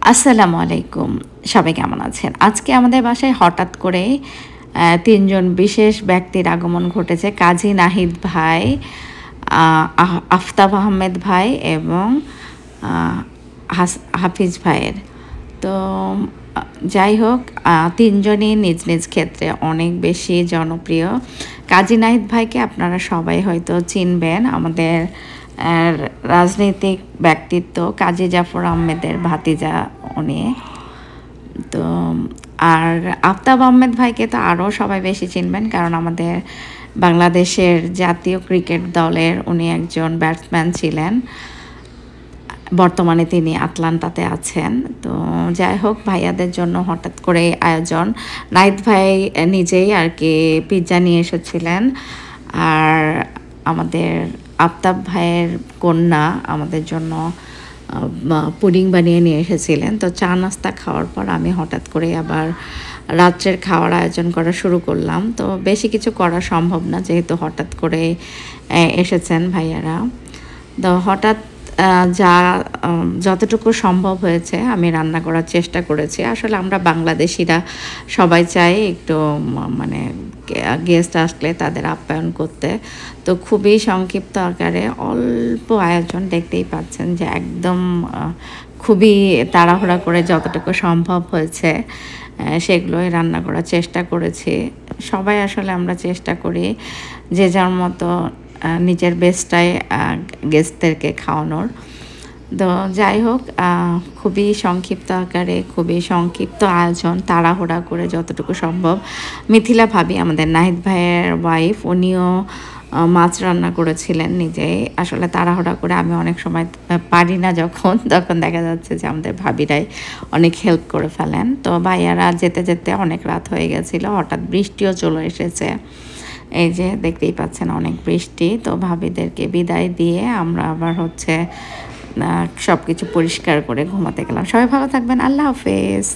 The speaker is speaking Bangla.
আসসালামু আলাইকুম। সবাই কেমন আছেন? আজকে আমাদের বাসায় হঠাৎ করে ৩ জন বিশেষ ব্যক্তির আগমন ঘটেছে। কাজী নাহিদ ভাই, আফতাব আহমেদ ভাই এবং আ হাফিজ ভাইয়ের। তো যাই হোক ৩ জনই নিজ নিজ ক্ষেত্রে অনেক বেশি জনপ্রিয়। কাজী নাহিদ ভাইকে আপনারা সবাই হয়তো চিনবেন। আমাদের রাজনৈতিক ব্যক্তিত্ব কাজী জাফর আহমেদের ভাতিজা উনি। তো আর আফতাব আহমেদ ভাইকে তো আরও সবাই বেশি চিনবেন, কারণ আমাদের বাংলাদেশের জাতীয় ক্রিকেট দলের উনি একজন ব্যাটসম্যান ছিলেন। বর্তমানে তিনি আটলান্টাতে আছেন। তো যাই হোক, ভাইয়াদের জন্য হঠাৎ করে আয়োজন। নাহিদ ভাই নিজেই আর কি পিৎজা নিয়ে এসেছিলেন, আর আমাদের আফতাব ভাইয়ের কন্যা আমাদের জন্য পুডিং বানিয়ে নিয়ে এসেছিলেন। তো চা নাস্তা খাওয়ার পর আমি হঠাৎ করে আবার রাত্রের খাওয়ার আয়োজন করা শুরু করলাম। তো বেশি কিছু করা সম্ভব না, যেহেতু হঠাৎ করে এসেছেন ভাইয়ারা। তো হঠাৎ যতটুকু সম্ভব হয়েছে আমি রান্না করার চেষ্টা করেছি। আসলে আমরা বাংলাদেশিরা সবাই চাই একটু মানে গেস্ট আসলে তাদের আপ্যায়ন করতে। তো খুবই সংক্ষিপ্ত আকারে অল্প আয়োজন, দেখতেই পাচ্ছেন যে একদম খুবই তাড়াহুড়া করে যতটুকু সম্ভব হয়েছে সেগুলোই রান্না করার চেষ্টা করেছি। সবাই আসলে আমরা চেষ্টা করি যে যার মতো নিজের বেস্টটাই গেস্টদেরকে খাওয়ানোর। তো যাই হোক, খুবই সংক্ষিপ্ত আকারে খুবই সংক্ষিপ্ত আয়োজন, তাড়াহুড়া করে যতটুকু সম্ভব। মিথিলা ভাবি, আমাদের নাহিদ ভাইয়ের ওয়াইফ, উনিও মাছ রান্না করেছিলেন নিজেই। আসলে তাড়াহুড়া করে আমি অনেক সময় পারি না তখন দেখা যাচ্ছে যে আমাদের ভাবিরাই অনেক হেল্প করে ফেলেন। তো ভাইয়ারা যেতে যেতে অনেক রাত হয়ে গেছিলো, হঠাৎ বৃষ্টিও চলে এসেছে। এই যে দেখতেই পাচ্ছেন অনেক বৃষ্টি। তো ভাবিদেরকে বিদায় দিয়ে আমরা আবার সব কিছু পরিষ্কার করে ঘুমাতে গেলাম। সবাই ভালো থাকবেন। আল্লাহ হাফেজ।